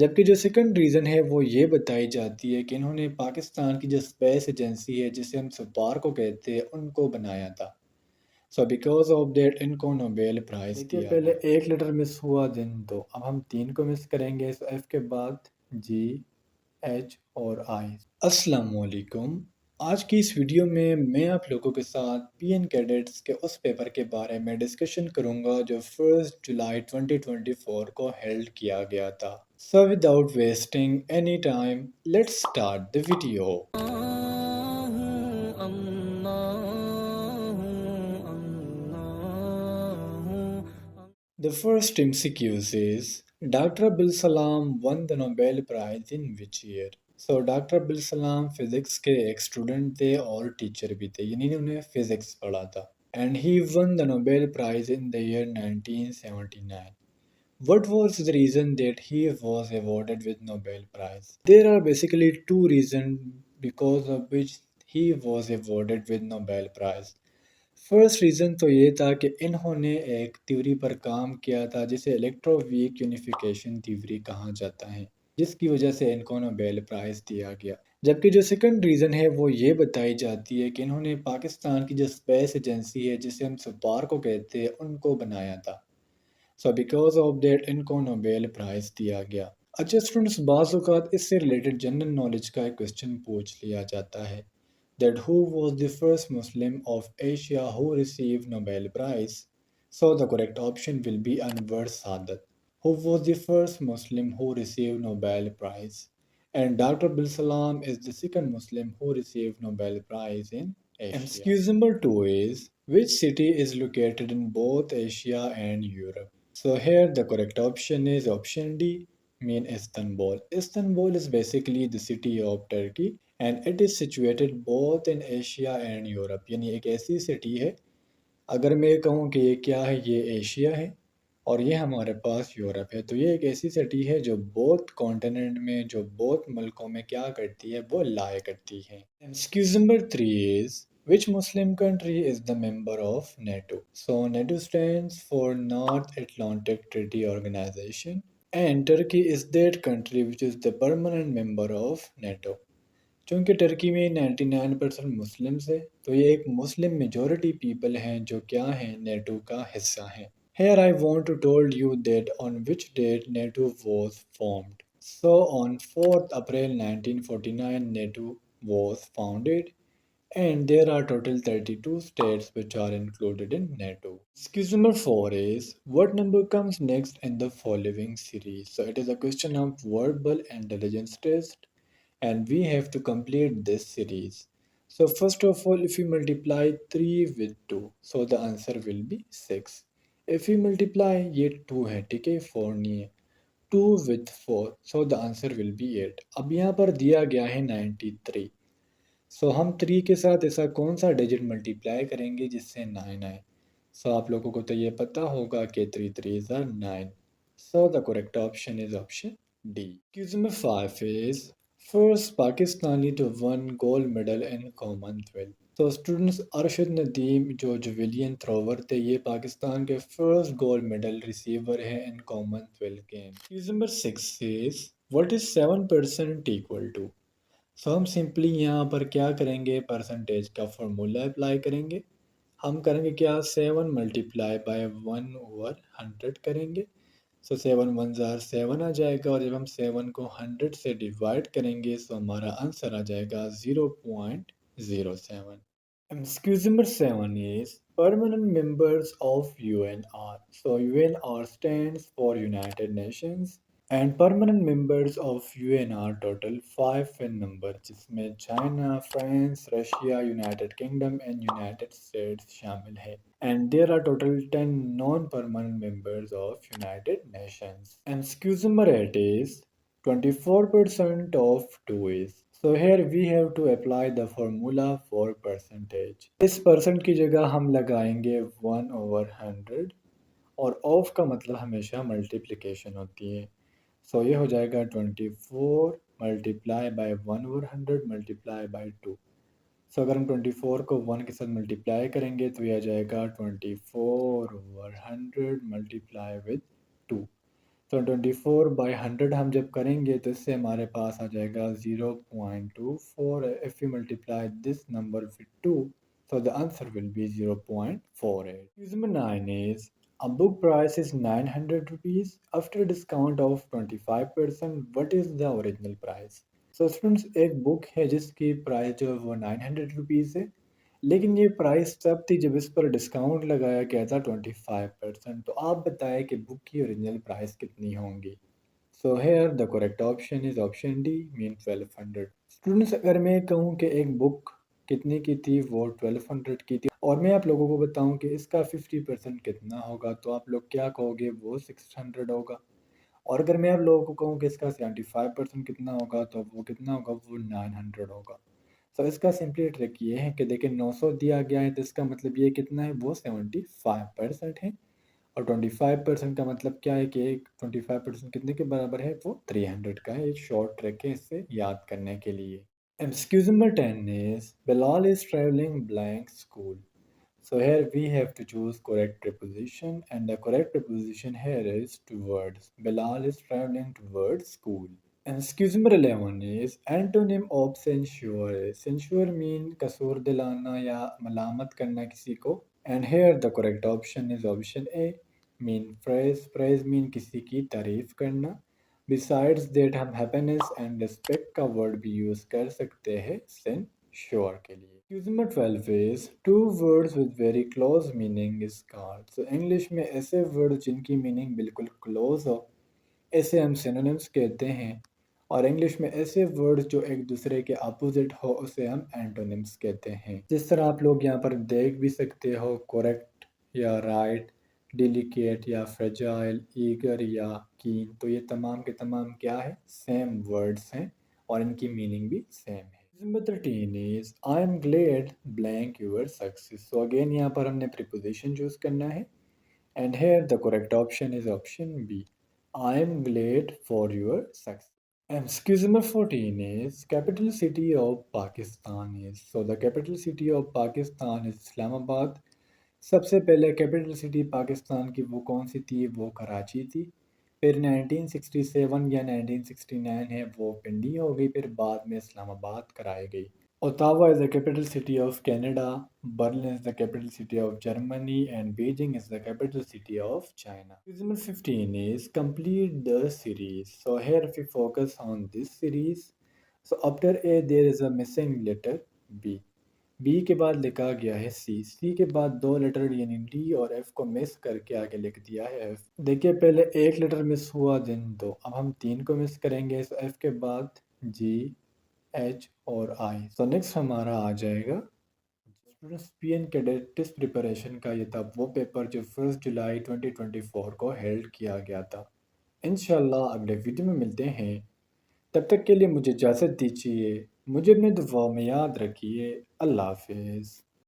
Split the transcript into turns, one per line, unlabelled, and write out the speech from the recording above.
जबकि जो second reason है वो ये बताई जाती है कि इन्होंने पाकिस्तान की जो स्पेस एजेंसी है जिसे हम सुपार को कहते हैं उनको बनाया था। सो बिकॉज ऑफ दैट इनको नोबेल प्राइज़ देखिए दिया पहले गया। एक लेटर मिस हुआ दिन दो, अब हम तीन को मिस करेंगे। सो एफ के बाद जी एच और आई। अस्सलाम वालेकुम। आज की इस वीडियो में मैं आप लोगों के साथ पीएन कैडेट्स के उस पेपर के बारे में डिस्कशन करूंगा जो 1 जुलाई 2024 को हेल्ड किया गया था। So without wasting any time let's start the video. The first MCQs is Dr. Abdul Salam won the Nobel Prize in which year? So Dr. Abdul Salam physics के एक स्टूडेंट थे और टीचर भी थे, यानी उन्होंने फिजिक्स पढ़ा था। And he won the Nobel Prize in the year 1979. What was the reason that he was awarded with Nobel Prize? There are basically two reasons because of which he was awarded with Nobel Prize. First reason तो ये था कि इन्होंने एक theory पर काम किया था जिसे इलेक्ट्रोवीक यूनिफिकेशन थ्योरी कहा जाता है, जिसकी वजह से इनको नोबेल प्राइज़ दिया गया। जबकि जो सेकंड रीज़न है वो ये बताई जाती है कि इन्होंने पाकिस्तान की जो स्पेस एजेंसी है जिसे हम सुपार को कहते हैं उनको बनाया था। सो बिकॉज ऑफ दैट इनको नोबेल प्राइज़ दिया गया। अच्छा स्टूडेंट्स, बाज़ औक़ात इससे रिलेटेड जनरल नॉलेज का एक क्वेश्चन पूछ लिया जाता है that who was the first Muslim of Asia who received Nobel Prize? So the correct option will be Anwar Sadat. Who was the first Muslim who received Nobel Prize? And Dr. Abdul Salam is the second Muslim who received Nobel Prize in Asia. Excuse number two is which city is located in both Asia and Europe? So here the correct option is option D, mean Istanbul. Istanbul is basically the city of Turkey and it is situated both in Asia and Europe. यानी एक ऐसी city है, अगर मैं कहूँ कि ये क्या है, ये एशिया है और ये हमारे पास यूरोप है, तो ये एक ऐसी सिटी है जो बोथ कॉन्टिनेंट में, जो बोथ मुल्कों में क्या करती है, वो लाए करती है। Excuse number three is which Muslim country is the member of NATO? So NATO stands for North Atlantic Treaty Organization and Turkey is that country which is the permanent member of NATO. चूँकि Turkey में 99% Muslims है, तो ये एक Muslim majority people हैं जो क्या हैं, नेटो का हिस्सा हैं। Here I want to told you that on which date NATO was formed. So on 4th April 1949 NATO was founded and there are total 32 states which are included in NATO. Excuse number 4 is what number comes next in the following series? So it is a question of verbal intelligence test and we have to complete this series. So first of all, if you multiply 3 with 2, so the answer will be 6. If you multiply ये 2 है, ठीक है, 4 नहीं है, 2 with 4, so the answer will be 8. अब यहाँ पर दिया गया है 93, सो हम 3 के साथ ऐसा कौन सा डिजिट मल्टीप्लाई करेंगे जिससे 9 आए। सो आप लोगों को तो ये पता होगा कि 3 3s are 9. So the correct option is option D. Question number 5 is first Pakistani to win gold medal in Commonwealth. तो स्टूडेंट्स अरशद नदीम जो जवेलियन थ्रोवर थे, ये पाकिस्तान के फर्स्ट गोल्ड मेडल रिसीवर हैं in Commonwealth game. Question number 6 is what is 7% equal to? So हम simply यहाँ पर क्या करेंगे, परसेंटेज का फॉर्मूला अप्लाई करेंगे। हम करेंगे क्या, 7 मल्टीप्लाई बाय 1/100 करेंगे। सो 7 1 ज़ार 7 आ जाएगा और जब हम 7 को 100 से डिवाइड करेंगे तो हमारा आंसर आ जाएगा 0.07। Excuse number 7 is permanent members of UNR. So UNR stands for United Nations and permanent members of UNR total 5 in number जिसमें China, France, Russia, United kingdom and United states शामिल है। And there are total 10 non-permanent members of United Nations. And excuse number 8 is 24% of 2 is. So here we have to apply the formula for percentage. इस percent की जगह हम लगाएंगे 1/100 और of का मतलब हमेशा मल्टीप्लिकेशन होती है। सो ये हो जाएगा 24 मल्टीप्लाई बाय 1/100 मल्टीप्लाई बाय 2। सो अगर हम 24 को 1 के साथ मल्टीप्लाई करेंगे तो यह आ जाएगा 24/100 मल्टीप्लाई विद 2। तो 24/100 हम जब करेंगे तो इससे हमारे पास आ जाएगा 0.24. If we multiply this number with 2, so the answer will be 0.48. Question number 9 is a book price is 900 rupees. After discount of 25%, what is the original price? So students, एक book है जिसकी प्राइस जो है वो 900 rupees है, लेकिन ये price तब थी जब इस पर डिस्काउंट लगाया गया था 25%। तो आप बताएं कि बुक की ओरिजिनल प्राइस कितनी होंगी। So here the correct option is option D, mean 1200। Students, अगर मैं कहूँ कि एक बुक कितने की थी, वो 1200 की थी, और मैं आप लोगों को बताऊं कि इसका 50% कितना होगा, तो आप लोग क्या कहोगे, वो 600 होगा। और अगर मैं आप लोगों को कहूँ कि इसका 75% कितना होगा, तो वो कितना होगा, वो 900 होगा। तो इसका सिंपली ट्रिक ये है कि देखिए 900 दिया गया है, तो इसका मतलब ये कितना है, वो 75% है। और 25% का मतलब क्या है कि 25% कितने के बराबर है, वो 300 का है। एक शॉर्ट ट्रिक है इसे याद करने के लिए। Excuse number 10 is Bilal is traveling blank school. So here we have to choose correct preposition, and the correct preposition here is towards. Bilal is traveling towards school. And excuse number 11 is antonym of censure. Censure mean कसूर दिलाना या मलामत करना किसी को. And here the correct option is option A, mean praise. Praise mean किसी की तारीफ करना. Besides that हम happiness and respect का word भी use कर सकते हैं censure के लिए. Excuse number 12 is two words with very close meaning is called. So English में ऐसे words जिनकी meaning बिल्कुल close हो, ऐसे हम synonyms कहते हैं। और इंग्लिश में ऐसे वर्ड्स जो एक दूसरे के अपोजिट हो, उसे हम एंटोनिम्स कहते हैं। जिस तरह आप लोग यहाँ पर देख भी सकते हो, करेक्ट या राइट, डिलिकेट या फ्रेजाइल, ईगर या कीन, तो ये तमाम के तमाम क्या है, सेम वर्ड्स हैं और इनकी मीनिंग भी सेम है। Number 13 is I am glad blank your success. So again यहाँ पर हमने प्रीपोजिशन चूज करना है, and here the correct option is option B. I am glad for your success. And excuse number 14 is capital city of Pakistan is. So the capital city of Pakistan is Islamabad. सबसे पहले capital city Pakistan की वो कौन सी थी, वो कराची थी। फिर 1967 या 1969 है, वो पिंडी हो गई, फिर बाद में इस्लामाबाद कराई गई। Ottawa is the capital city of Canada, Berlin is the capital city of Germany, and Beijing is the capital city of China. Question number 15 is complete the series. So here if we focus on this series, so after A there is a missing letter B. B के बाद लिखा गया है C. C के बाद दो letter यानी D और F को मिस करके आगे लिख दिया है F. देखिए पहले एक लेटर मिस हुआ, देन दो, अब हम तीन को मिस करेंगे। तो F के बाद G, एच और आई। तो नेक्स्ट हमारा आ जाएगा students PN cadet test preparation का। ये था वो पेपर जो 1 जुलाई 2024 को हेल्ड किया गया था। इंशाल्लाह अगले वीडियो में मिलते हैं, तब तक के लिए मुझे इजाज़त दीजिए। मुझे अपने दुआ में याद रखिए। अल्लाह हाफिज़।